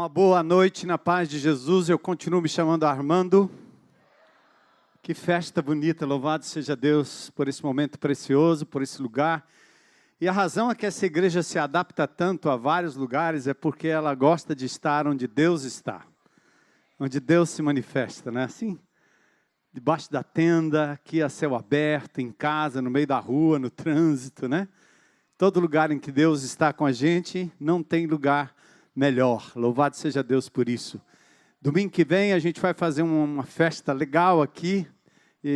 Uma boa noite na paz de Jesus. Eu continuo me chamando Armando. Que festa bonita, louvado seja Deus por esse momento precioso, por esse lugar. E a razão é que essa igreja se adapta tanto a vários lugares é porque ela gosta de estar onde Deus está. Onde Deus se manifesta, não é assim? Debaixo da tenda, aqui a céu aberto, em casa, no meio da rua, no trânsito, né? Todo lugar em que Deus está com a gente, não tem lugar melhor. Louvado seja Deus por isso. Domingo que vem a gente vai fazer uma festa legal aqui,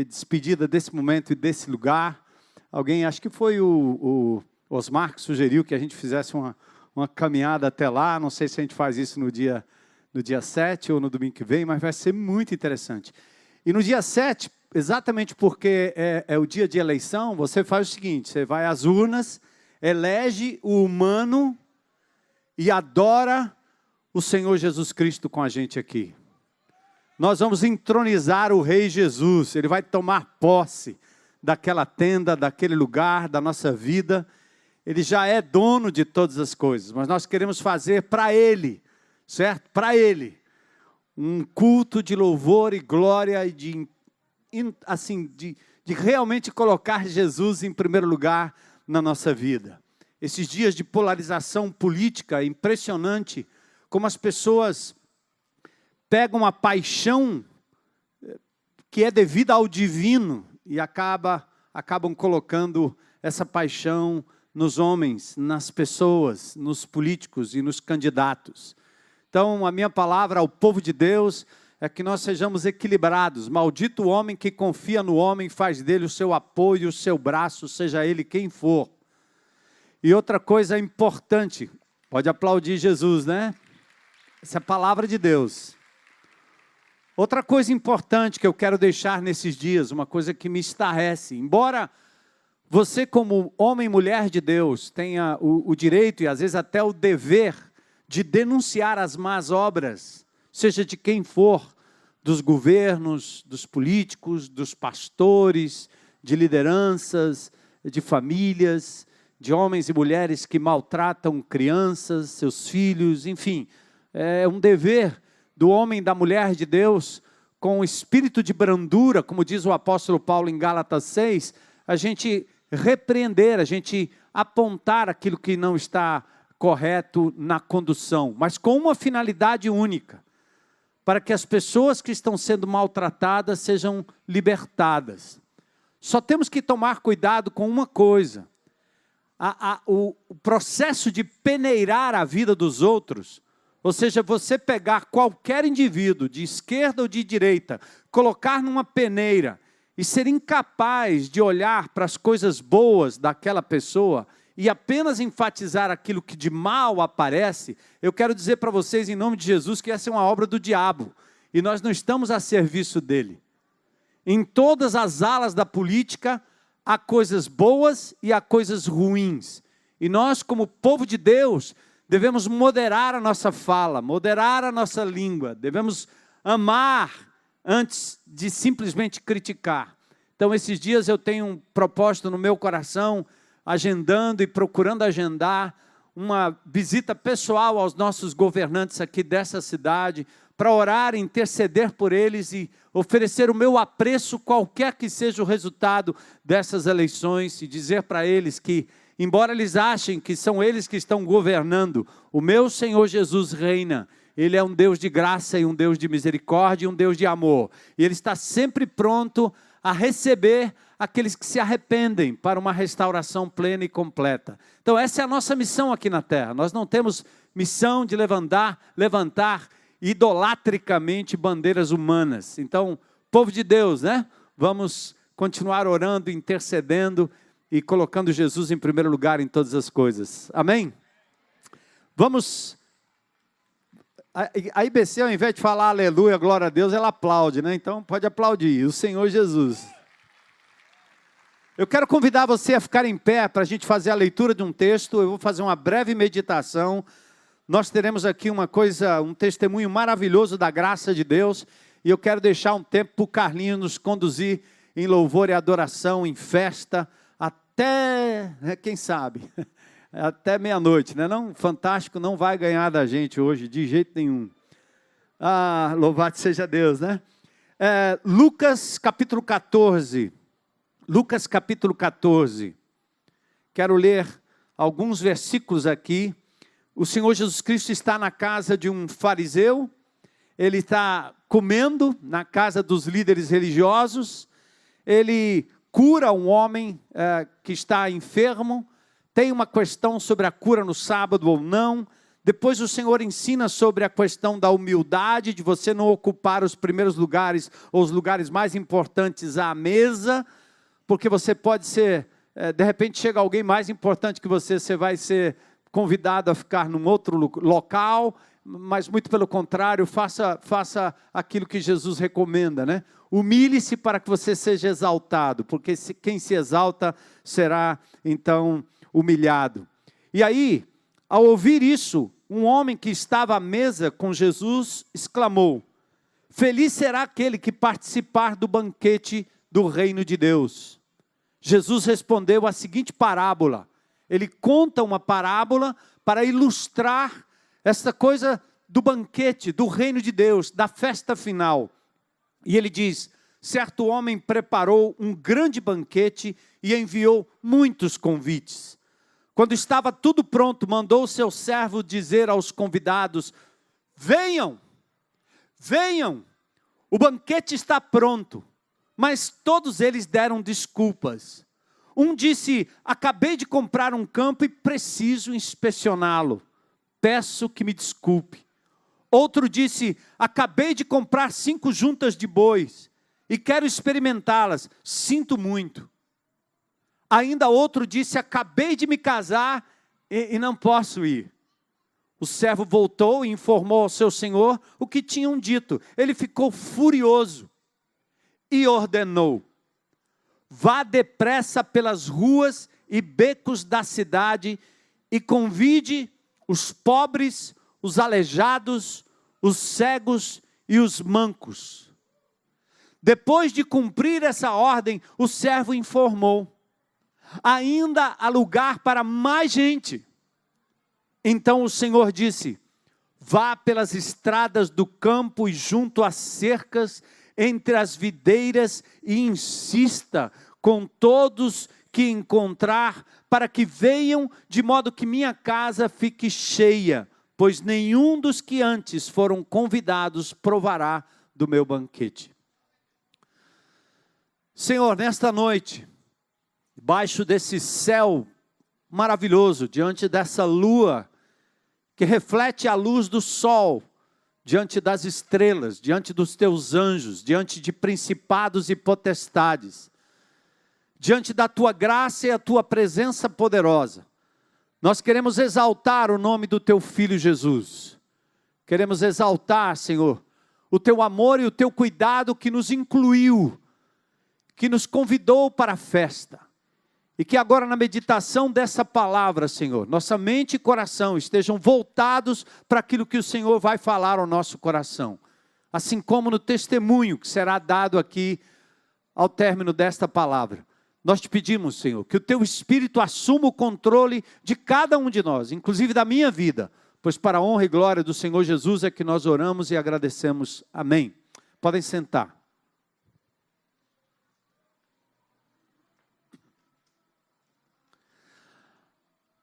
despedida desse momento e desse lugar. Alguém, acho que foi o Osmar que sugeriu que a gente fizesse uma caminhada até lá. Não sei se a gente faz isso no dia 7 ou no domingo que vem, mas vai ser muito interessante. E no dia 7, exatamente porque é o dia de eleição, você faz o seguinte, você vai às urnas, elege o humano e adora o Senhor Jesus Cristo com a gente aqui. Nós vamos entronizar o Rei Jesus, Ele vai tomar posse daquela tenda, daquele lugar, da nossa vida. Ele já é dono de todas as coisas, mas nós queremos fazer para Ele, certo? Para Ele, um culto de louvor e glória e de realmente colocar Jesus em primeiro lugar na nossa vida. Esses dias de polarização política, é impressionante como as pessoas pegam a paixão que é devida ao divino e acabam colocando essa paixão nos homens, nas pessoas, nos políticos e nos candidatos. Então, a minha palavra ao povo de Deus é que nós sejamos equilibrados. Maldito o homem que confia no homem, faz dele o seu apoio, o seu braço, seja ele quem for. E outra coisa importante, pode aplaudir Jesus, né? Essa é a palavra de Deus. Outra coisa importante que eu quero deixar nesses dias, uma coisa que me estarrece, embora você como homem e mulher de Deus tenha o direito e às vezes até o dever de denunciar as más obras, seja de quem for, dos governos, dos políticos, dos pastores, de lideranças, de famílias, de homens e mulheres que maltratam crianças, seus filhos, enfim. É um dever do homem e da mulher de Deus, com o espírito de brandura, como diz o apóstolo Paulo em Gálatas 6, a gente repreender, a gente apontar aquilo que não está correto na condução, mas com uma finalidade única, para que as pessoas que estão sendo maltratadas sejam libertadas. Só temos que tomar cuidado com uma coisa, o processo de peneirar a vida dos outros, ou seja, você pegar qualquer indivíduo, de esquerda ou de direita, colocar numa peneira e ser incapaz de olhar para as coisas boas daquela pessoa e apenas enfatizar aquilo que de mal aparece, eu quero dizer para vocês em nome de Jesus que essa é uma obra do diabo e nós não estamos a serviço dele. Em todas as alas da política, há coisas boas e há coisas ruins. E nós, como povo de Deus, devemos moderar a nossa fala, moderar a nossa língua. Devemos amar antes de simplesmente criticar. Então, esses dias eu tenho um propósito no meu coração, agendando e procurando agendar uma visita pessoal aos nossos governantes aqui dessa cidade, para orar, interceder por eles e oferecer o meu apreço, qualquer que seja o resultado dessas eleições, e dizer para eles que, embora eles achem que são eles que estão governando, o meu Senhor Jesus reina. Ele é um Deus de graça e um Deus de misericórdia e um Deus de amor. E Ele está sempre pronto a receber aqueles que se arrependem para uma restauração plena e completa. Então essa é a nossa missão aqui na terra. Nós não temos missão de levantar idolatricamente bandeiras humanas. Então, povo de Deus, né? Vamos continuar orando, intercedendo e colocando Jesus em primeiro lugar em todas as coisas. Amém? Vamos... A IBC, ao invés de falar aleluia, glória a Deus, ela aplaude, né? Então pode aplaudir, o Senhor Jesus. Eu quero convidar você a ficar em pé para a gente fazer a leitura de um texto. Eu vou fazer uma breve meditação. Nós teremos aqui um testemunho maravilhoso da graça de Deus. E eu quero deixar um tempo para o Carlinhos nos conduzir em louvor e adoração, em festa, até, quem sabe, Até meia-noite, né? Não, Fantástico não vai ganhar da gente hoje, de jeito nenhum. Ah, louvado seja Deus, né? Lucas capítulo 14. Lucas capítulo 14. Quero ler alguns versículos aqui. O Senhor Jesus Cristo está na casa de um fariseu. Ele está comendo na casa dos líderes religiosos. Ele cura um homem que está enfermo. Tem uma questão sobre a cura no sábado ou não. Depois o Senhor ensina sobre a questão da humildade, de você não ocupar os primeiros lugares, ou os lugares mais importantes à mesa, porque você pode ser, de repente chega alguém mais importante que você vai ser convidado a ficar num outro local, mas muito pelo contrário, faça aquilo que Jesus recomenda, né? Humilhe-se para que você seja exaltado, porque quem se exalta será então humilhado. E aí, ao ouvir isso, um homem que estava à mesa com Jesus exclamou: feliz será aquele que participar do banquete do reino de Deus. Jesus respondeu a seguinte parábola. Ele conta uma parábola para ilustrar essa coisa do banquete, do reino de Deus, da festa final. E ele diz: certo homem preparou um grande banquete e enviou muitos convites. Quando estava tudo pronto, mandou o seu servo dizer aos convidados: venham, venham, o banquete está pronto. Mas todos eles deram desculpas. Um disse: acabei de comprar um campo e preciso inspecioná-lo. Peço que me desculpe. Outro disse: acabei de comprar 5 juntas de bois e quero experimentá-las. Sinto muito. Ainda outro disse: acabei de me casar e não posso ir. O servo voltou e informou ao seu senhor o que tinham dito. Ele ficou furioso e ordenou: vá depressa pelas ruas e becos da cidade e convide os pobres, os aleijados, os cegos e os mancos. Depois de cumprir essa ordem, o servo informou: ainda há lugar para mais gente. Então o Senhor disse: vá pelas estradas do campo e junto às cercas, entre as videiras, e insista com todos que encontrar, para que venham, de modo que minha casa fique cheia, pois nenhum dos que antes foram convidados provará do meu banquete. Senhor, nesta noite, debaixo desse céu maravilhoso, diante dessa lua que reflete a luz do sol, diante das estrelas, diante dos teus anjos, diante de principados e potestades, diante da tua graça e a tua presença poderosa, nós queremos exaltar o nome do teu Filho Jesus. Queremos exaltar, Senhor, o teu amor e o teu cuidado que nos incluiu, que nos convidou para a festa. E que agora na meditação dessa palavra, Senhor, nossa mente e coração estejam voltados para aquilo que o Senhor vai falar ao nosso coração. Assim como no testemunho que será dado aqui ao término desta palavra. Nós te pedimos, Senhor, que o teu Espírito assuma o controle de cada um de nós, inclusive da minha vida, pois para a honra e glória do Senhor Jesus é que nós oramos e agradecemos. Amém. Podem sentar.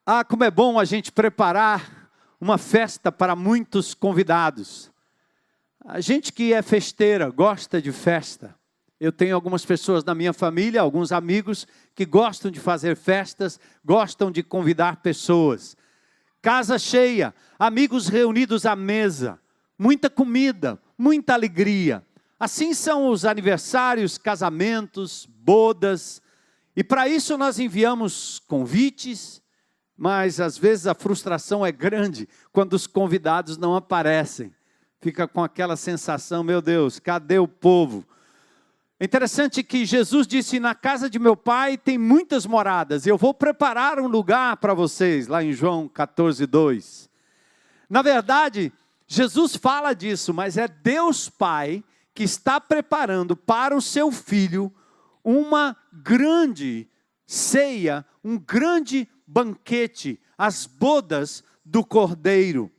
Ah, como é bom a gente preparar uma festa para muitos convidados. A gente que é festeira, gosta de festa. Eu tenho algumas pessoas na minha família, alguns amigos que gostam de fazer festas, gostam de convidar pessoas. Casa cheia, amigos reunidos à mesa, muita comida, muita alegria. Assim são os aniversários, casamentos, bodas. E para isso nós enviamos convites, mas às vezes a frustração é grande quando os convidados não aparecem. Fica com aquela sensação: meu Deus, cadê o povo? É interessante que Jesus disse: na casa de meu pai tem muitas moradas, eu vou preparar um lugar para vocês, lá em João 14:2. Na verdade, Jesus fala disso, mas é Deus Pai que está preparando para o seu Filho uma grande ceia, um grande banquete, as bodas do Cordeiro.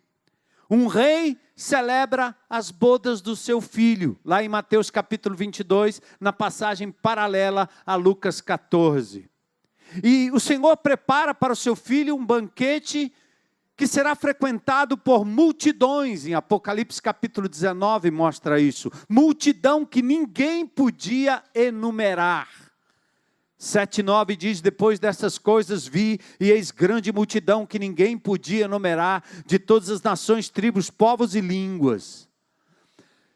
Um rei celebra as bodas do seu filho, lá em Mateus capítulo 22, na passagem paralela a Lucas 14. E o Senhor prepara para o seu filho um banquete que será frequentado por multidões, em Apocalipse capítulo 19 mostra isso. Multidão que ninguém podia enumerar. 7:9 diz, depois dessas coisas vi, e eis grande multidão que ninguém podia enumerar, de todas as nações, tribos, povos e línguas.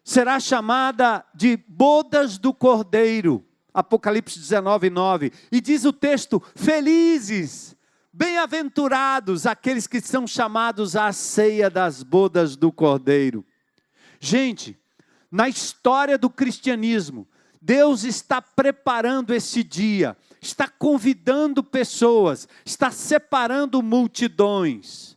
Será chamada de bodas do Cordeiro, Apocalipse 19:9. E diz o texto, felizes, bem-aventurados aqueles que são chamados à ceia das bodas do Cordeiro. Gente, na história do cristianismo, Deus está preparando esse dia, está convidando pessoas, está separando multidões.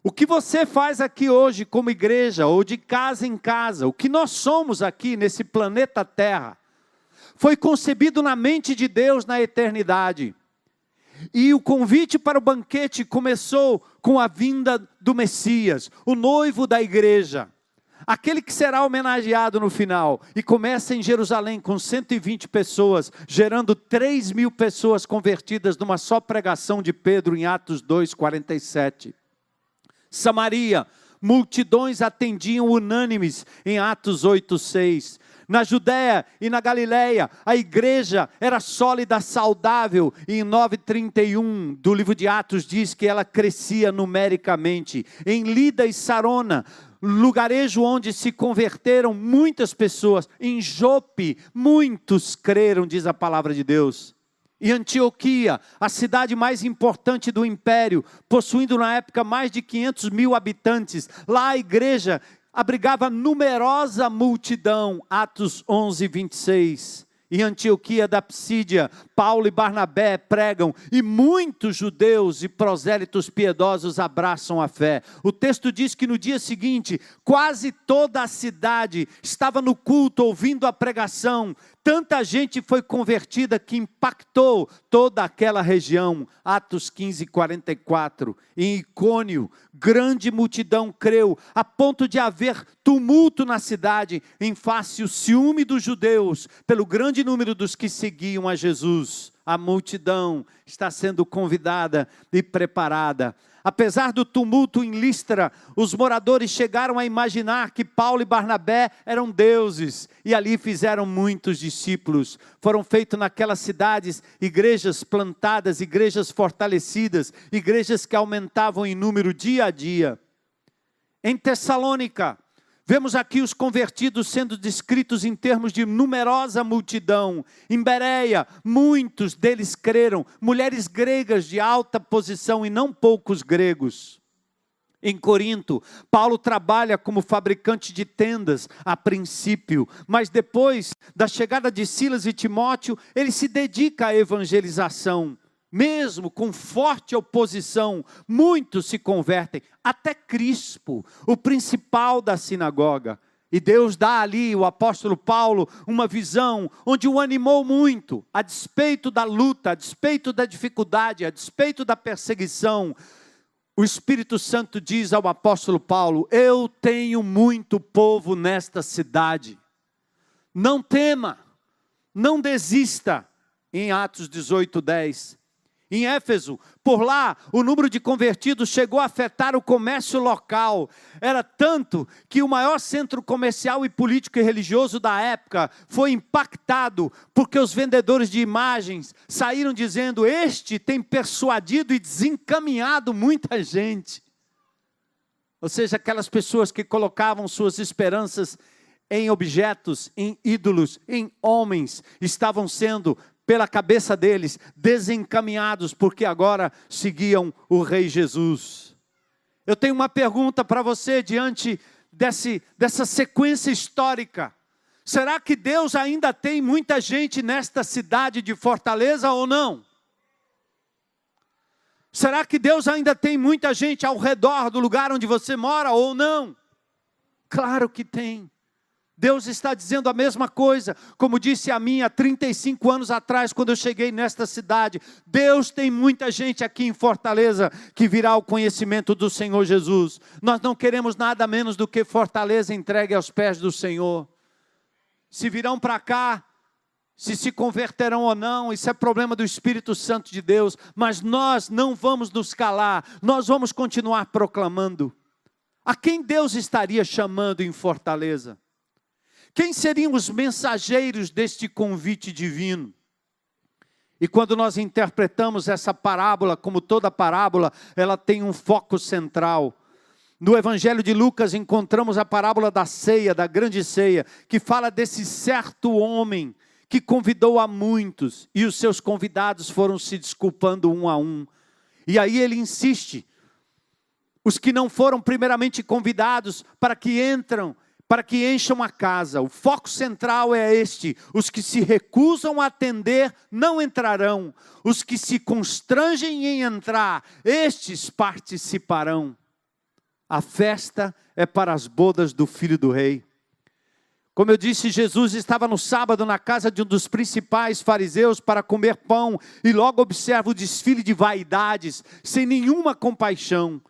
O que você faz aqui hoje como igreja, ou de casa em casa, o que nós somos aqui nesse planeta Terra, foi concebido na mente de Deus na eternidade. E o convite para o banquete começou com a vinda do Messias, o noivo da igreja. Aquele que será homenageado no final, e começa em Jerusalém com 120 pessoas, gerando 3.000 pessoas convertidas numa só pregação de Pedro em Atos 2:47. Samaria, multidões atendiam unânimes em Atos 8:6. Na Judéia e na Galileia, a igreja era sólida, saudável, e em 9:31 do livro de Atos diz que ela crescia numericamente. Em Lida e Sarona, lugarejo onde se converteram muitas pessoas. Em Jope, muitos creram, diz a palavra de Deus. E Antioquia, a cidade mais importante do império, possuindo na época mais de 500.000 habitantes. Lá a igreja abrigava numerosa multidão, Atos 11:26. Em Antioquia da Psídia, Paulo e Barnabé pregam, e muitos judeus e prosélitos piedosos abraçam a fé. O texto diz que no dia seguinte, quase toda a cidade estava no culto, ouvindo a pregação. Tanta gente foi convertida que impactou toda aquela região. Atos 15:44. Em Icônio, grande multidão creu, a ponto de haver tumulto na cidade, em face o ciúme dos judeus, pelo grande número dos que seguiam a Jesus. A multidão está sendo convidada e preparada. Apesar do tumulto em Listra, os moradores chegaram a imaginar que Paulo e Barnabé eram deuses, e ali fizeram muitos discípulos. Foram feitas naquelas cidades igrejas plantadas, igrejas fortalecidas, igrejas que aumentavam em número dia a dia. Em Tessalônica, vemos aqui os convertidos sendo descritos em termos de numerosa multidão. Em Bereia, muitos deles creram, mulheres gregas de alta posição e não poucos gregos. Em Corinto, Paulo trabalha como fabricante de tendas a princípio, mas depois da chegada de Silas e Timóteo, ele se dedica à evangelização. Mesmo com forte oposição, muitos se convertem, até Crispo, o principal da sinagoga. E Deus dá ali, o apóstolo Paulo, uma visão onde o animou muito, a despeito da luta, a despeito da dificuldade, a despeito da perseguição. O Espírito Santo diz ao apóstolo Paulo, eu tenho muito povo nesta cidade. Não tema, não desista. Em Atos 18:10. Em Éfeso, por lá, o número de convertidos chegou a afetar o comércio local. Era tanto que o maior centro comercial e político e religioso da época foi impactado, porque os vendedores de imagens saíram dizendo, este tem persuadido e desencaminhado muita gente. Ou seja, aquelas pessoas que colocavam suas esperanças em objetos, em ídolos, em homens, estavam sendo pela cabeça deles, desencaminhados, porque agora seguiam o Rei Jesus. Eu tenho uma pergunta para você, diante dessa sequência histórica. Será que Deus ainda tem muita gente nesta cidade de Fortaleza ou não? Será que Deus ainda tem muita gente ao redor do lugar onde você mora ou não? Claro que tem. Deus está dizendo a mesma coisa, como disse a mim há 35 anos atrás, quando eu cheguei nesta cidade. Deus tem muita gente aqui em Fortaleza que virá ao conhecimento do Senhor Jesus. Nós não queremos nada menos do que Fortaleza entregue aos pés do Senhor. Se virão para cá, se converterão ou não, isso é problema do Espírito Santo de Deus, mas nós não vamos nos calar, nós vamos continuar proclamando. A quem Deus estaria chamando em Fortaleza? Quem seriam os mensageiros deste convite divino? E quando nós interpretamos essa parábola, como toda parábola, ela tem um foco central. No Evangelho de Lucas encontramos a parábola da ceia, da grande ceia, que fala desse certo homem que convidou a muitos, e os seus convidados foram se desculpando um a um. E aí ele insiste, os que não foram primeiramente convidados para que encham a casa. O foco central é este: os que se recusam a atender não entrarão, os que se constrangem em entrar, estes participarão. A festa é para as bodas do Filho do Rei. Como eu disse, Jesus estava no sábado na casa de um dos principais fariseus para comer pão, e logo observa o desfile de vaidades, sem nenhuma compaixão.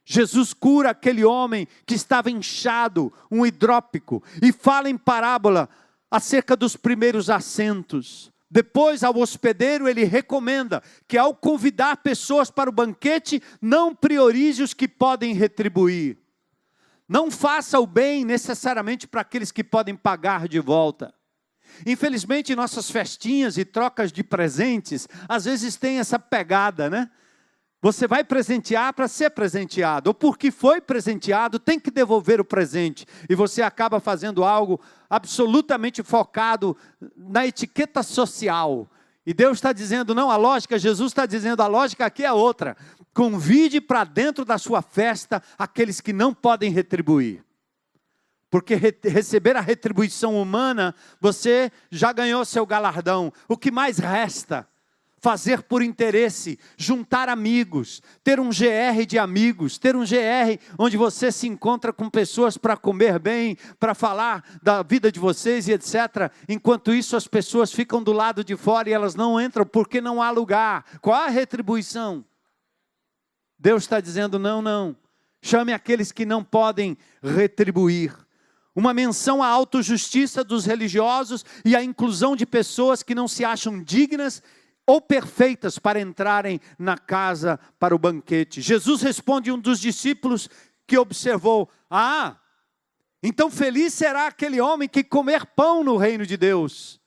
Jesus cura aquele homem que estava inchado, um hidrópico, e fala em parábola acerca dos primeiros assentos. Depois, ao hospedeiro, ele recomenda que ao convidar pessoas para o banquete, não priorize os que podem retribuir. Não faça o bem necessariamente para aqueles que podem pagar de volta. Infelizmente, nossas festinhas e trocas de presentes, às vezes tem essa pegada, né? Você vai presentear para ser presenteado, ou porque foi presenteado, tem que devolver o presente. E você acaba fazendo algo absolutamente focado na etiqueta social. E Deus está dizendo, não, Jesus está dizendo, a lógica aqui é outra. Convide para dentro da sua festa aqueles que não podem retribuir. Porque receber a retribuição humana, você já ganhou seu galardão. O que mais resta? Fazer por interesse, juntar amigos, ter um GR de amigos, ter um GR onde você se encontra com pessoas para comer bem, para falar da vida de vocês e etc. Enquanto isso as pessoas ficam do lado de fora e elas não entram porque não há lugar. Qual a retribuição? Deus está dizendo não, chame aqueles que não podem retribuir. Uma menção à autojustiça dos religiosos e à inclusão de pessoas que não se acham dignas ou perfeitas para entrarem na casa para o banquete. Jesus responde a um dos discípulos que observou, então feliz será aquele homem que comer pão no reino de Deus.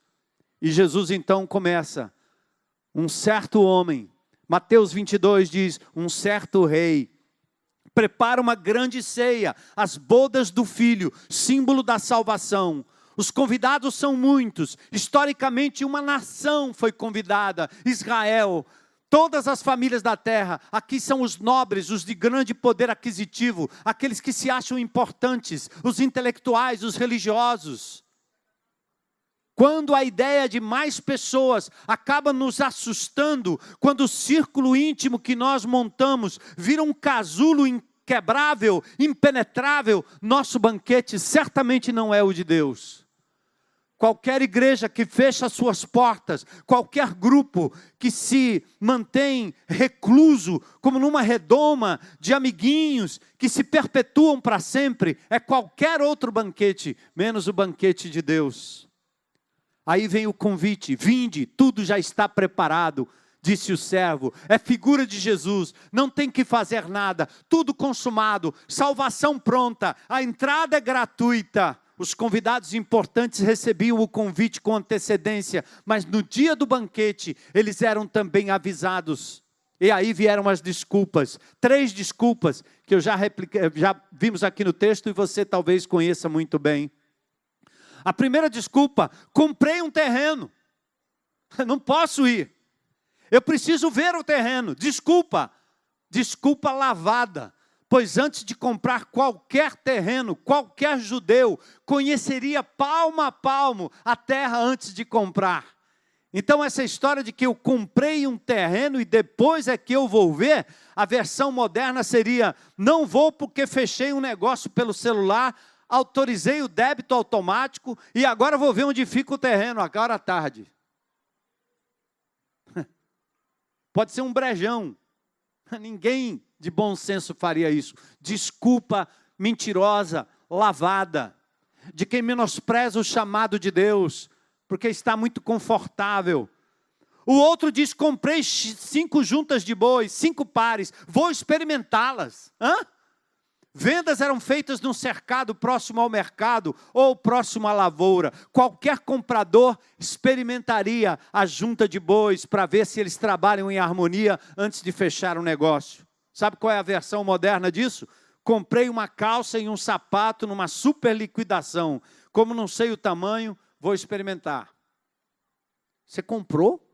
E Jesus então começa, um certo homem, Mateus 22 diz, um certo rei, prepara uma grande ceia, as bodas do filho, símbolo da salvação. Os convidados são muitos, historicamente uma nação foi convidada, Israel, todas as famílias da terra, aqui são os nobres, os de grande poder aquisitivo, aqueles que se acham importantes, os intelectuais, os religiosos. Quando a ideia de mais pessoas acaba nos assustando, quando o círculo íntimo que nós montamos vira um casulo inquebrável, impenetrável, nosso banquete certamente não é o de Deus. Qualquer igreja que fecha suas portas, qualquer grupo que se mantém recluso, como numa redoma de amiguinhos que se perpetuam para sempre, é qualquer outro banquete, menos o banquete de Deus. Aí vem o convite, vinde, tudo já está preparado, disse o servo, é figura de Jesus, não tem que fazer nada, tudo consumado, salvação pronta, a entrada é gratuita. Os convidados importantes recebiam o convite com antecedência, mas no dia do banquete, eles eram também avisados. E aí vieram as desculpas, 3 desculpas, que eu já vimos aqui no texto e você talvez conheça muito bem. A primeira desculpa, comprei um terreno, não posso ir, eu preciso ver o terreno, desculpa lavada. Pois antes de comprar qualquer terreno, qualquer judeu conheceria palmo a palmo a terra antes de comprar. Então essa história de que eu comprei um terreno e depois é que eu vou ver, a versão moderna seria, não vou porque fechei um negócio pelo celular, autorizei o débito automático e agora vou ver onde fica o terreno, agora à tarde. Pode ser um brejão. Ninguém de bom senso faria isso. Desculpa mentirosa, lavada, de quem menospreza o chamado de Deus, porque está muito confortável. O outro diz, comprei 5 juntas de bois, 5 pares, vou experimentá-las. Vendas eram feitas num cercado próximo ao mercado ou próximo à lavoura. Qualquer comprador experimentaria a junta de bois para ver se eles trabalham em harmonia antes de fechar o negócio. Sabe qual é a versão moderna disso? Comprei uma calça e um sapato numa super liquidação. Como não sei o tamanho, vou experimentar. Você comprou?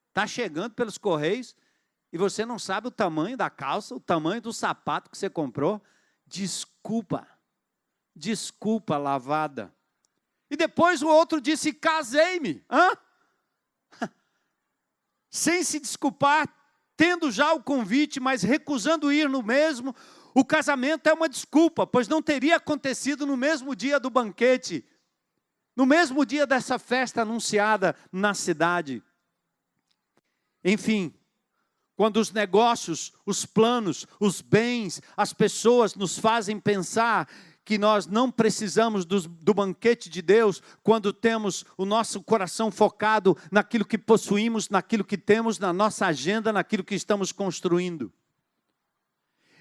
Está chegando pelos correios e você não sabe o tamanho da calça, o tamanho do sapato que você comprou? Desculpa lavada. E depois o outro disse, casei-me. Sem se desculpar, tendo já o convite, mas recusando ir no mesmo. O casamento é uma desculpa, pois não teria acontecido no mesmo dia do banquete, no mesmo dia dessa festa anunciada na cidade. Enfim, quando os negócios, os planos, os bens, as pessoas nos fazem pensar que nós não precisamos do banquete de Deus, quando temos o nosso coração focado naquilo que possuímos, naquilo que temos, na nossa agenda, naquilo que estamos construindo.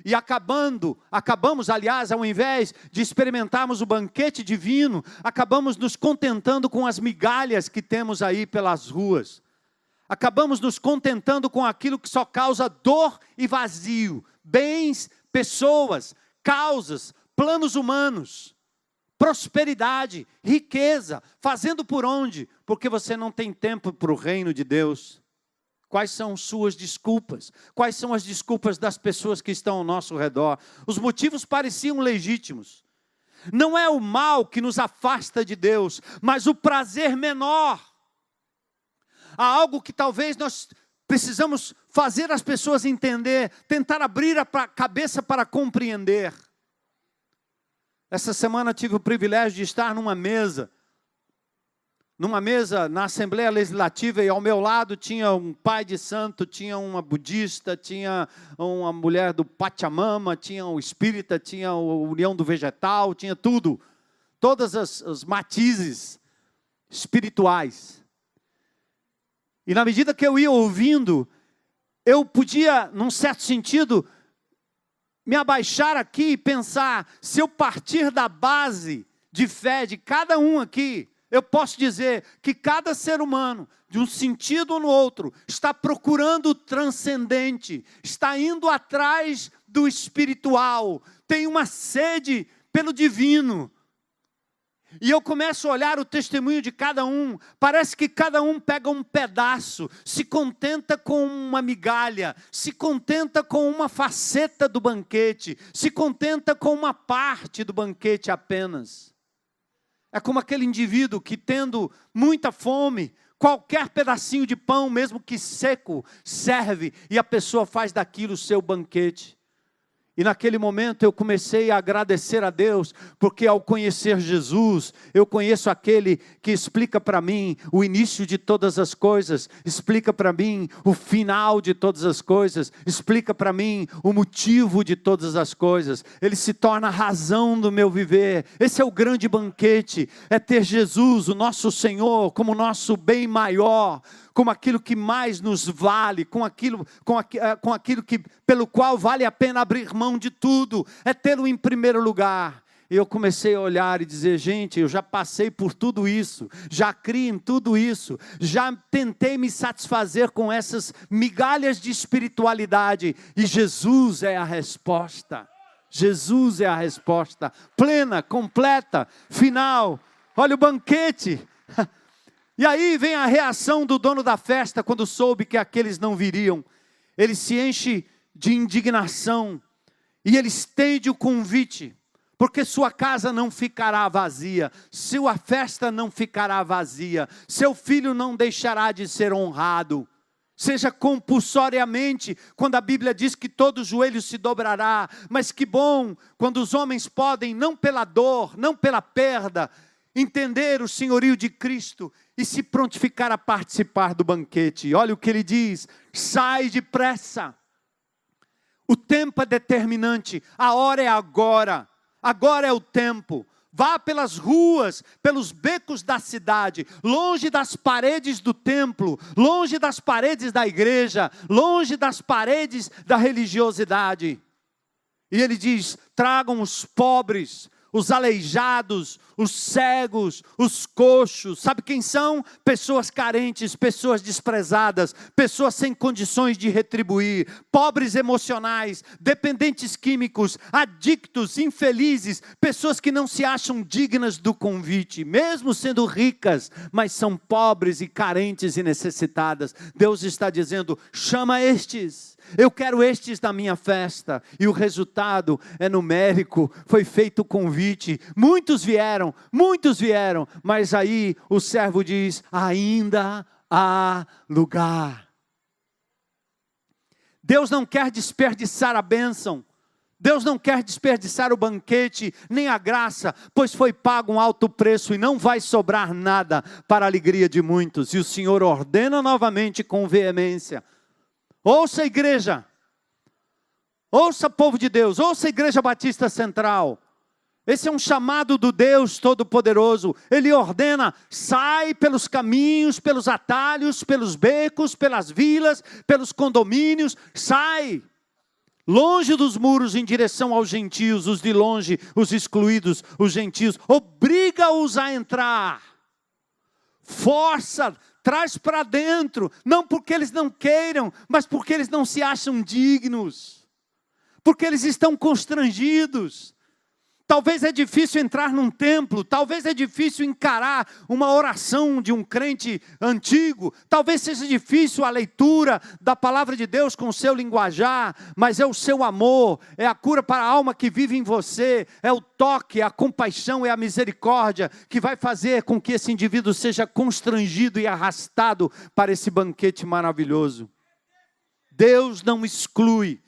E acabamos, aliás, ao invés de experimentarmos o banquete divino, acabamos nos contentando com as migalhas que temos aí pelas ruas. Acabamos nos contentando com aquilo que só causa dor e vazio. Bens, pessoas, causas, planos humanos, prosperidade, riqueza. Fazendo por onde? Porque você não tem tempo para o reino de Deus. Quais são suas desculpas? Quais são as desculpas das pessoas que estão ao nosso redor? Os motivos pareciam legítimos. Não é o mal que nos afasta de Deus, mas o prazer menor. Há algo que talvez nós precisamos fazer as pessoas entender, tentar abrir a cabeça para compreender. Essa semana tive o privilégio de estar numa mesa na Assembleia Legislativa, e ao meu lado tinha um pai de santo, tinha uma budista, tinha uma mulher do Pachamama, tinha o espírita, tinha a União do Vegetal, tinha tudo. Todas as matizes espirituais. E na medida que eu ia ouvindo, eu podia, num certo sentido, me abaixar aqui e pensar, se eu partir da base de fé de cada um aqui, eu posso dizer que cada ser humano, de um sentido ou no outro, está procurando o transcendente, está indo atrás do espiritual, tem uma sede pelo divino. E eu começo a olhar o testemunho de cada um, parece que cada um pega um pedaço, se contenta com uma migalha, se contenta com uma faceta do banquete, se contenta com uma parte do banquete apenas. É como aquele indivíduo que, tendo muita fome, qualquer pedacinho de pão, mesmo que seco, serve, e a pessoa faz daquilo o seu banquete. E naquele momento eu comecei a agradecer a Deus, porque ao conhecer Jesus, eu conheço aquele que explica para mim o início de todas as coisas, explica para mim o final de todas as coisas, explica para mim o motivo de todas as coisas. Ele se torna a razão do meu viver. Esse é o grande banquete, é ter Jesus, o nosso Senhor, como nosso bem maior, como aquilo que mais nos vale, com aquilo que, pelo qual vale a pena abrir mão de tudo, é tê-lo em primeiro lugar. E eu comecei a olhar e dizer, gente, eu já passei por tudo isso, já criei em tudo isso, já tentei me satisfazer com essas migalhas de espiritualidade, e Jesus é a resposta. Jesus é a resposta plena, completa, final. Olha o banquete. E aí vem a reação do dono da festa quando soube que aqueles não viriam. Ele se enche de indignação e ele estende o convite, porque sua casa não ficará vazia, sua festa não ficará vazia, seu filho não deixará de ser honrado. seja compulsoriamente, quando a Bíblia diz que todo joelho se dobrará, mas que bom quando os homens podem, não pela dor, não pela perda, entender o senhorio de Cristo e se prontificar a participar do banquete. Olha o que ele diz: sai depressa. O tempo é determinante, a hora é agora, agora é o tempo. Vá pelas ruas, pelos becos da cidade, longe das paredes do templo, longe das paredes da igreja, longe das paredes da religiosidade. E ele diz: tragam os pobres, os aleijados, os cegos, os coxos. Sabe quem são? Pessoas carentes, pessoas desprezadas, pessoas sem condições de retribuir, pobres emocionais, dependentes químicos, adictos, infelizes, pessoas que não se acham dignas do convite, mesmo sendo ricas, mas são pobres e carentes e necessitadas. Deus está dizendo: chama estes. Eu quero estes na minha festa. E o resultado é numérico. Foi feito o convite. Muitos vieram, mas aí o servo diz: ainda há lugar. Deus não quer desperdiçar a bênção. Deus não quer desperdiçar o banquete, nem a graça, pois foi pago um alto preço e não vai sobrar nada para a alegria de muitos. E o Senhor ordena novamente com veemência: ouça, igreja, ouça, povo de Deus, ouça, Igreja Batista Central. Esse é um chamado do Deus Todo-Poderoso. Ele ordena: sai pelos caminhos, pelos atalhos, pelos becos, pelas vilas, pelos condomínios, sai. Longe dos muros em direção aos gentios, os de longe, os excluídos, os gentios. Obriga-os a entrar. Força, traz para dentro, não porque eles não queiram, mas porque eles não se acham dignos, porque eles estão constrangidos. Talvez é difícil entrar num templo, talvez é difícil encarar uma oração de um crente antigo, talvez seja difícil a leitura da palavra de Deus com o seu linguajar, mas é o seu amor, é a cura para a alma que vive em você, é o toque, é a compaixão, é a misericórdia que vai fazer com que esse indivíduo seja constrangido e arrastado para esse banquete maravilhoso. Deus não exclui,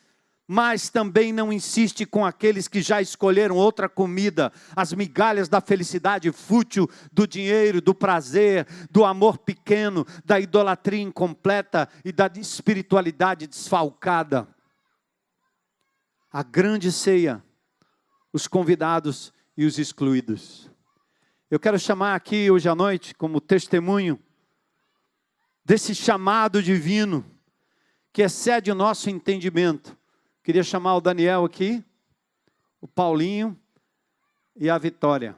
mas também não insiste com aqueles que já escolheram outra comida, as migalhas da felicidade fútil, do dinheiro, do prazer, do amor pequeno, da idolatria incompleta e da espiritualidade desfalcada. A grande ceia, os convidados e os excluídos. Eu quero chamar aqui hoje à noite como testemunho desse chamado divino que excede o nosso entendimento. Queria chamar o Daniel aqui, o Paulinho e a Vitória.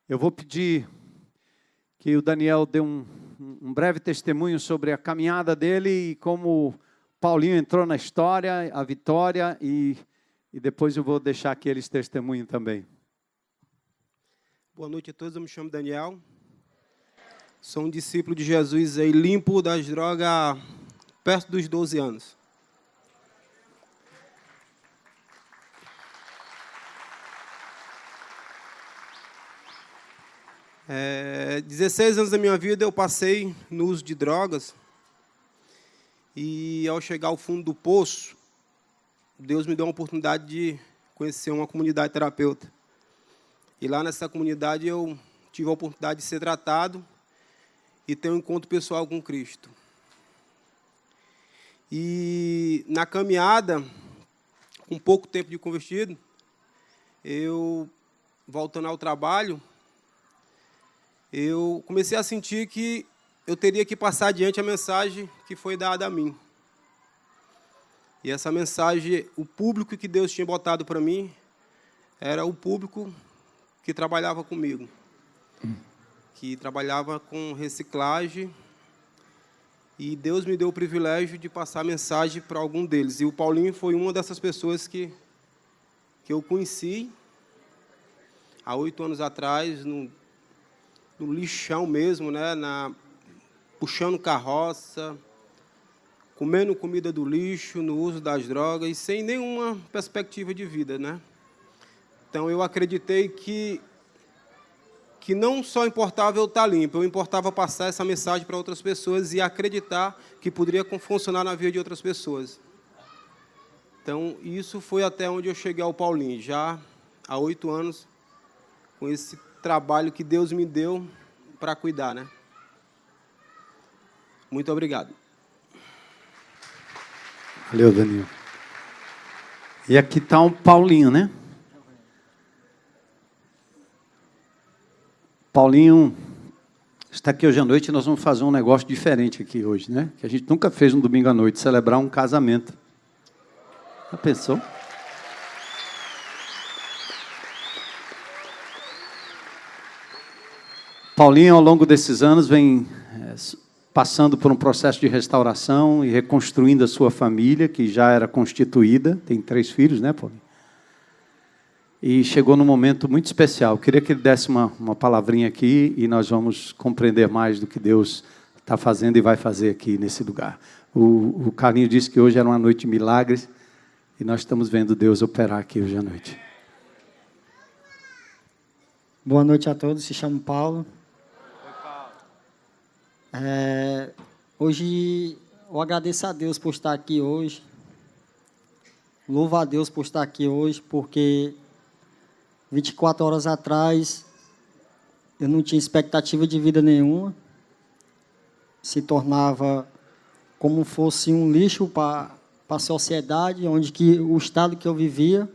Eu vou pedir que o Daniel dê um breve testemunho sobre a caminhada dele e como Paulinho entrou na história, a Vitória, e depois eu vou deixar que eles testemunhem também. Boa noite a todos, eu me chamo Daniel. Sou um discípulo de Jesus aí, limpo das drogas perto dos 12 anos. É, 16 anos da minha vida eu passei no uso de drogas. E ao chegar ao fundo do poço, Deus me deu a oportunidade de conhecer uma comunidade terapeuta. E lá nessa comunidade eu tive a oportunidade de ser tratado e ter um encontro pessoal com Cristo. E na caminhada, com pouco tempo de convertido, eu, voltando ao trabalho, eu comecei a sentir que eu teria que passar adiante a mensagem que foi dada a mim. E essa mensagem, o público que Deus tinha botado para mim, era o público que trabalhava comigo. Que trabalhava com reciclagem. E Deus me deu o privilégio de passar a mensagem para algum deles. E o Paulinho foi uma dessas pessoas que eu conheci há 8 anos atrás, no lixão mesmo, né, puxando carroça, comendo comida do lixo, no uso das drogas, e sem nenhuma perspectiva de vida, né? Então, eu acreditei que não só importava eu estar limpo, eu importava passar essa mensagem para outras pessoas e acreditar que poderia funcionar na vida de outras pessoas. Então, isso foi até onde eu cheguei ao Paulinho, já há 8 anos, com esse trabalho que Deus me deu para cuidar, né? Muito obrigado. Valeu, Danilo. E aqui está o Paulinho, né? Paulinho está aqui hoje à noite e nós vamos fazer um negócio diferente aqui hoje, né? Que a gente nunca fez no domingo à noite, celebrar um casamento. Já pensou? Paulinho, ao longo desses anos, vem passando por um processo de restauração e reconstruindo a sua família, que já era constituída. Tem 3 filhos, né, Paulinho? E chegou num momento muito especial. Eu queria que ele desse uma palavrinha aqui e nós vamos compreender mais do que Deus está fazendo e vai fazer aqui nesse lugar. O Carlinho disse que hoje era uma noite de milagres e nós estamos vendo Deus operar aqui hoje à noite. Boa noite a todos, se chamo Paulo. Hoje eu agradeço a Deus por estar aqui hoje. Louvo a Deus por estar aqui hoje, porque 24 horas atrás eu não tinha expectativa de vida nenhuma. Se tornava como fosse um lixo para a sociedade, onde que o estado que eu vivia,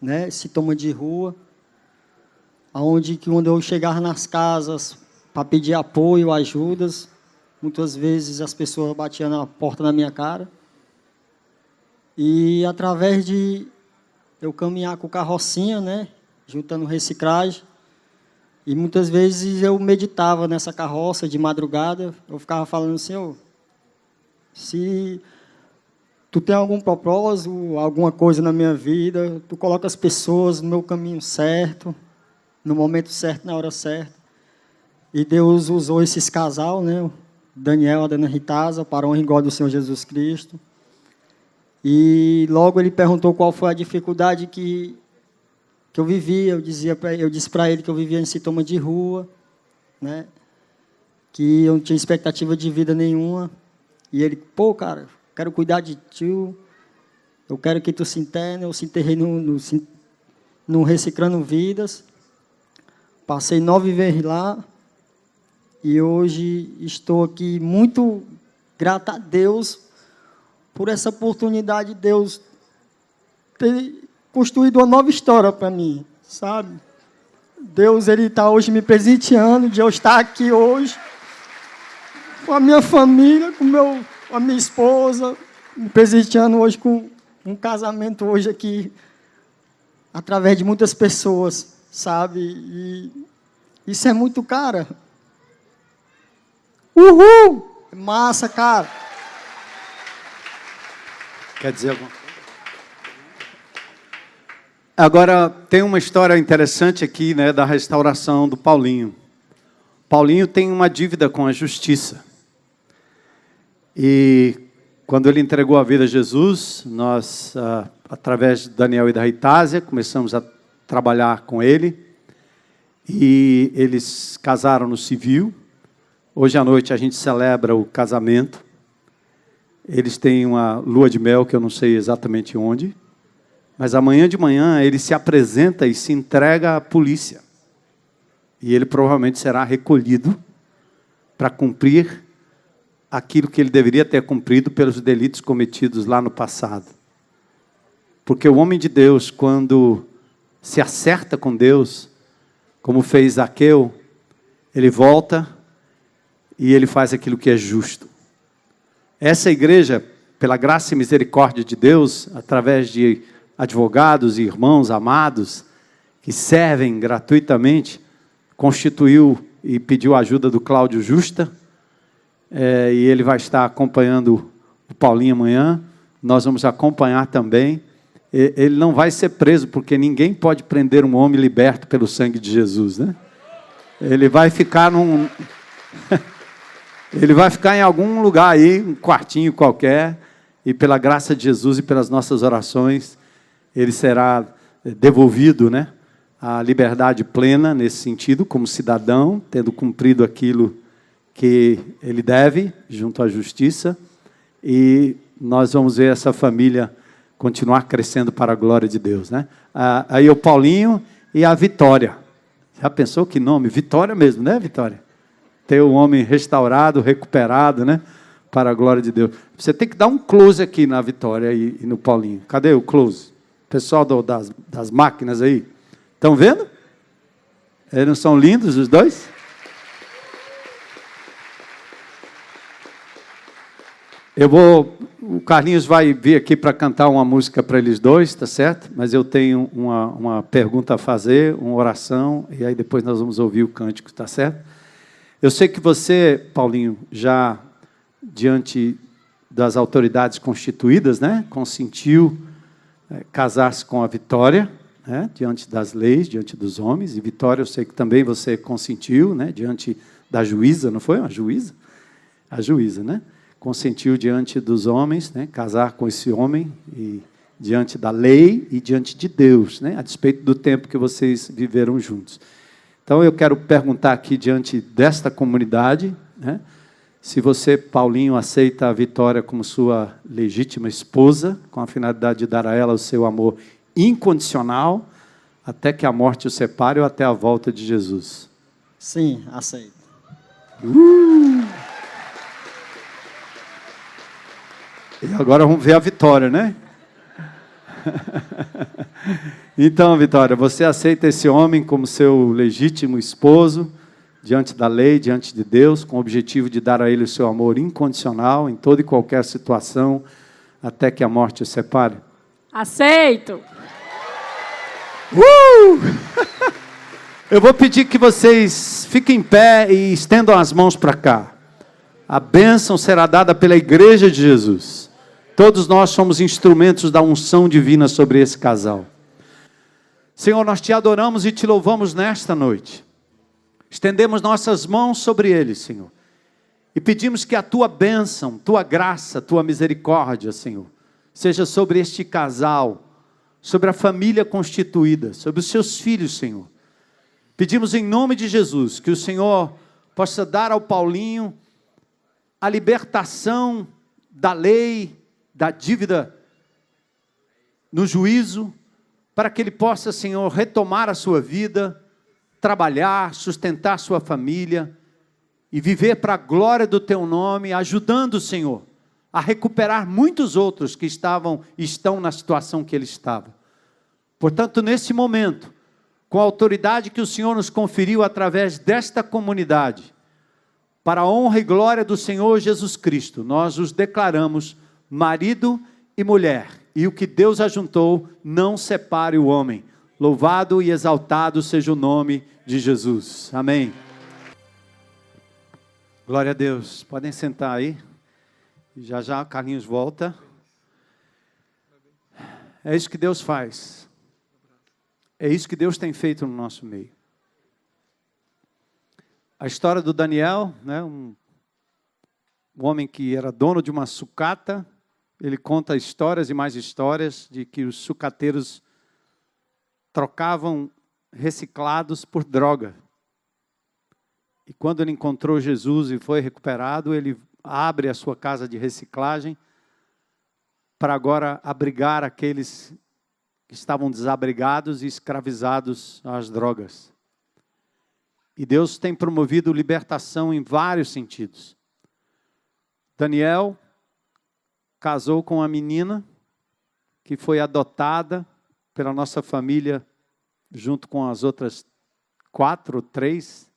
né, sintoma de rua, onde que quando eu chegava nas casas para pedir apoio, ajudas, muitas vezes as pessoas batiam na porta na minha cara. E através de eu caminhar com carrocinha, né, juntando reciclagem, e muitas vezes eu meditava nessa carroça de madrugada, eu ficava falando, Senhor, se tu tem algum propósito, alguma coisa na minha vida, tu coloca as pessoas no meu caminho certo, no momento certo, na hora certa. E Deus usou esses casal, né, o Daniel e a Dona Ritasa, para a honra e glória do Senhor Jesus Cristo. E logo ele perguntou qual foi a dificuldade que eu vivia. Eu disse para ele que eu vivia em sintoma de rua, né, que eu não tinha expectativa de vida nenhuma. E ele, pô, cara, quero cuidar de ti, eu quero que tu se interne. Eu se enterrei no Reciclando Vidas. Passei 9 vezes lá. E hoje estou aqui muito grato a Deus por essa oportunidade de Deus ter construído uma nova história para mim, sabe? Deus, Ele está hoje me presenteando de eu estar aqui hoje com a minha família, com a minha esposa, me presenteando hoje com um casamento hoje aqui, através de muitas pessoas, sabe? E isso é muito, cara. Uhul! Massa, cara. Quer dizer alguma coisa? Agora, tem uma história interessante aqui, né, da restauração do Paulinho. Paulinho tem uma dívida com a justiça. E quando ele entregou a vida a Jesus, nós, através de Daniel e da Ritásia, começamos a trabalhar com ele. E eles casaram no civil. Hoje à noite a gente celebra o casamento. Eles têm uma lua de mel que eu não sei exatamente onde. Mas amanhã de manhã ele se apresenta e se entrega à polícia. E ele provavelmente será recolhido para cumprir aquilo que ele deveria ter cumprido pelos delitos cometidos lá no passado. Porque o homem de Deus, quando se acerta com Deus, como fez Zaqueu, ele volta e ele faz aquilo que é justo. Essa igreja, pela graça e misericórdia de Deus, através de advogados e irmãos amados que servem gratuitamente, constituiu e pediu a ajuda do Cláudio Justa, e ele vai estar acompanhando o Paulinho amanhã. Nós vamos acompanhar também. Ele não vai ser preso, porque ninguém pode prender um homem liberto pelo sangue de Jesus, né? Ele vai ficar Ele vai ficar em algum lugar aí, um quartinho qualquer, e pela graça de Jesus e pelas nossas orações, ele será devolvido, né, à liberdade plena nesse sentido, como cidadão, tendo cumprido aquilo que ele deve, junto à justiça, e nós vamos ver essa família continuar crescendo para a glória de Deus, né? Aí o Paulinho e a Vitória. Já pensou que nome? Vitória mesmo, né, Vitória? Ter o homem restaurado, recuperado, né? Para a glória de Deus. Você tem que dar um close aqui na Vitória e no Paulinho. Cadê o close? Pessoal das máquinas aí. Estão vendo? Eles não são lindos os dois? O Carlinhos vai vir aqui para cantar uma música para eles dois, tá certo? Mas eu tenho uma pergunta a fazer, uma oração, e aí depois nós vamos ouvir o cântico, tá certo? Eu sei que você, Paulinho, já diante das autoridades constituídas, né, consentiu casar-se com a Vitória, né, diante das leis, diante dos homens, e Vitória, eu sei que também você consentiu, né, diante da juíza, não foi uma juíza? A juíza, né? Consentiu diante dos homens, né, casar com esse homem, e diante da lei e diante de Deus, né, a despeito do tempo que vocês viveram juntos. Então, eu quero perguntar aqui, diante desta comunidade, né, se você, Paulinho, aceita a Vitória como sua legítima esposa, com a finalidade de dar a ela o seu amor incondicional, até que a morte o separe ou até a volta de Jesus. Sim, aceito. E agora vamos ver a Vitória, né? Então, Vitória, você aceita esse homem como seu legítimo esposo, diante da lei, diante de Deus, com o objetivo de dar a ele o seu amor incondicional, em toda e qualquer situação, até que a morte o separe? Aceito! Eu vou pedir que vocês fiquem em pé e estendam as mãos para cá. A bênção será dada pela Igreja de Jesus. Todos nós somos instrumentos da unção divina sobre esse casal. Senhor, nós te adoramos e te louvamos nesta noite. Estendemos nossas mãos sobre eles, Senhor. E pedimos que a tua bênção, tua graça, tua misericórdia, Senhor, seja sobre este casal, sobre a família constituída, sobre os seus filhos, Senhor. Pedimos em nome de Jesus que o Senhor possa dar ao Paulinho a libertação da lei, da dívida no juízo, para que ele possa, Senhor, retomar a sua vida, trabalhar, sustentar sua família e viver para a glória do teu nome, ajudando, Senhor, a recuperar muitos outros que estão na situação que ele estava. Portanto, nesse momento, com a autoridade que o Senhor nos conferiu através desta comunidade, para a honra e glória do Senhor Jesus Cristo, nós os declaramos marido e mulher, e o que Deus ajuntou, não separe o homem. Louvado e exaltado seja o nome de Jesus. Amém. Glória a Deus. Podem sentar aí. Já já Carlinhos volta. É isso que Deus faz. É isso que Deus tem feito no nosso meio. A história do Daniel, né, um homem que era dono de uma sucata, ele conta histórias e mais histórias de que os sucateiros trocavam reciclados por droga. E quando ele encontrou Jesus e foi recuperado, ele abre a sua casa de reciclagem para agora abrigar aqueles que estavam desabrigados e escravizados às drogas. E Deus tem promovido libertação em vários sentidos. Daniel casou com uma menina que foi adotada pela nossa família, junto com as outras 4 ou 3,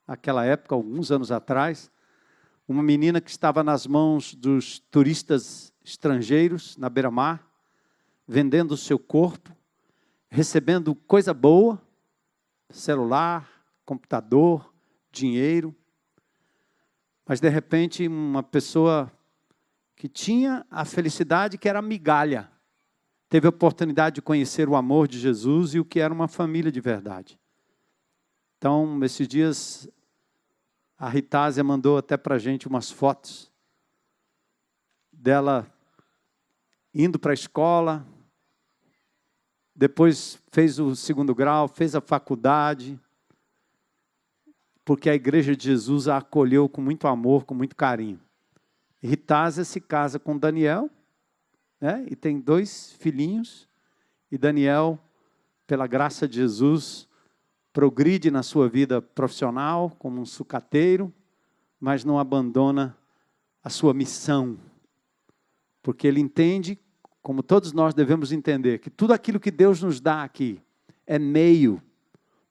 naquela época, alguns anos atrás. Uma menina que estava nas mãos dos turistas estrangeiros, na beira-mar, vendendo o seu corpo, recebendo coisa boa, celular, computador, dinheiro. Mas, de repente, uma pessoa que tinha a felicidade que era migalha, teve a oportunidade de conhecer o amor de Jesus e o que era uma família de verdade. Então, esses dias, A Ritásia mandou até para a gente umas fotos dela indo para a escola, depois fez o 2º grau, fez a faculdade, porque a Igreja de Jesus a acolheu com muito amor, com muito carinho. E Ritásia se casa com Daniel, né? E tem 2 filhinhos, e Daniel, pela graça de Jesus, progride na sua vida profissional como um sucateiro, mas não abandona a sua missão, porque ele entende, como todos nós devemos entender, que tudo aquilo que Deus nos dá aqui é meio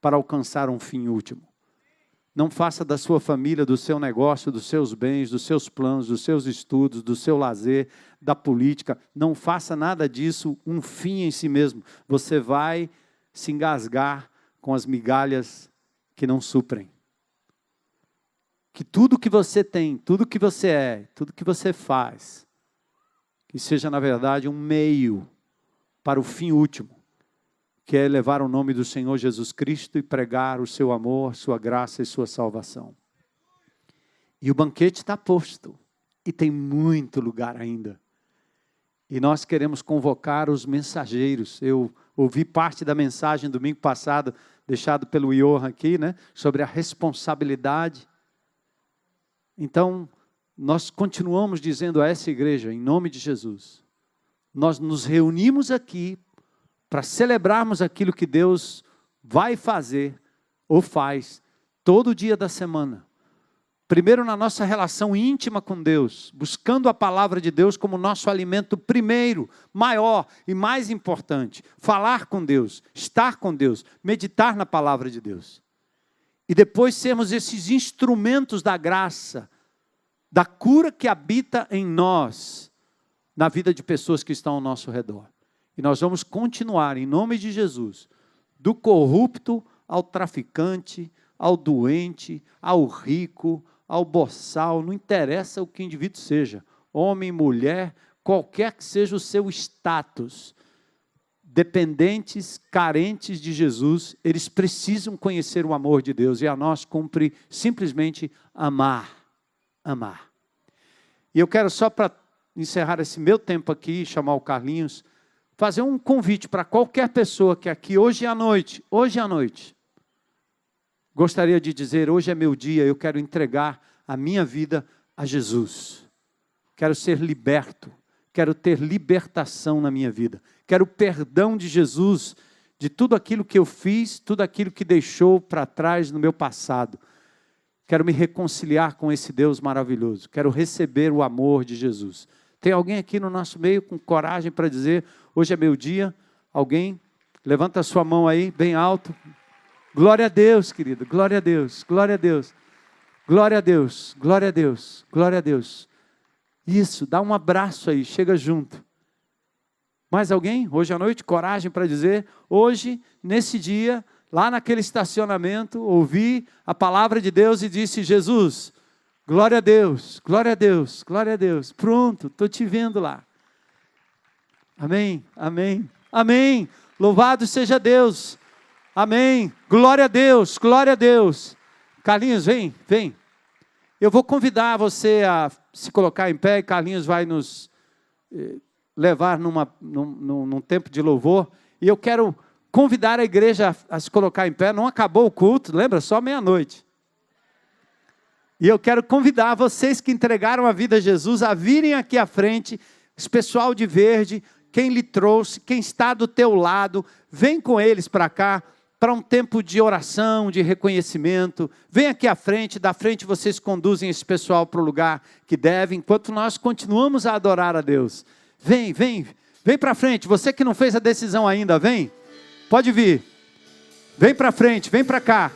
para alcançar um fim último. Não faça da sua família, do seu negócio, dos seus bens, dos seus planos, dos seus estudos, do seu lazer, da política, não faça nada disso um fim em si mesmo. Você vai se engasgar com as migalhas que não suprem. Que tudo que você tem, tudo que você é, tudo que você faz, que seja, na verdade, um meio para o fim último, que é levar o nome do Senhor Jesus Cristo e pregar o seu amor, sua graça e sua salvação. E o banquete está posto, e tem muito lugar ainda. E nós queremos convocar os mensageiros. Eu ouvi parte da mensagem domingo passado, deixado pelo Johan aqui, né, sobre a responsabilidade. Então, nós continuamos dizendo a essa igreja, em nome de Jesus, nós nos reunimos aqui para celebrarmos aquilo que Deus vai fazer ou faz todo dia da semana. Primeiro na nossa relação íntima com Deus, buscando a palavra de Deus como nosso alimento primeiro, maior e mais importante. Falar com Deus, estar com Deus, meditar na palavra de Deus. E depois sermos esses instrumentos da graça, da cura que habita em nós, na vida de pessoas que estão ao nosso redor. E nós vamos continuar, em nome de Jesus, do corrupto ao traficante, ao doente, ao rico, ao boçal, não interessa o que o indivíduo seja, homem, mulher, qualquer que seja o seu status, dependentes, carentes de Jesus, eles precisam conhecer o amor de Deus, e a nós cumpre simplesmente amar. E eu quero só para encerrar esse meu tempo aqui, chamar o Carlinhos, fazer um convite para qualquer pessoa que aqui hoje à noite, gostaria de dizer, hoje é meu dia, eu quero entregar a minha vida a Jesus. Quero ser liberto, quero ter libertação na minha vida. Quero o perdão de Jesus de tudo aquilo que eu fiz, tudo aquilo que deixou para trás no meu passado. Quero me reconciliar com esse Deus maravilhoso. Quero receber o amor de Jesus. Tem alguém aqui no nosso meio com coragem para dizer, hoje é meu dia? Alguém? Levanta a sua mão aí, bem alto. Glória a Deus, querido. Glória a Deus. Glória a Deus. Glória a Deus. Glória a Deus. Glória a Deus. Isso, dá um abraço aí, chega junto. Mais alguém? Hoje à noite, coragem para dizer, hoje, nesse dia, lá naquele estacionamento, ouvi a palavra de Deus e disse, Jesus, glória a Deus, glória a Deus, glória a Deus. Pronto, estou te vendo lá. Amém, amém, amém. Louvado seja Deus. Amém. Glória a Deus, glória a Deus. Carlinhos, vem. Eu vou convidar você a se colocar em pé e Carlinhos vai nos levar num tempo de louvor. E eu quero convidar a igreja a se colocar em pé. Não acabou o culto, lembra? Só meia-noite. E eu quero convidar vocês que entregaram a vida a Jesus a virem aqui à frente, esse pessoal de verde, quem lhe trouxe, quem está do teu lado, vem com eles para cá, para um tempo de oração, de reconhecimento. Vem aqui à frente, da frente vocês conduzem esse pessoal para o lugar que deve, enquanto nós continuamos a adorar a Deus. Vem para frente, você que não fez a decisão ainda, vem, pode vir. Vem para frente, vem para cá.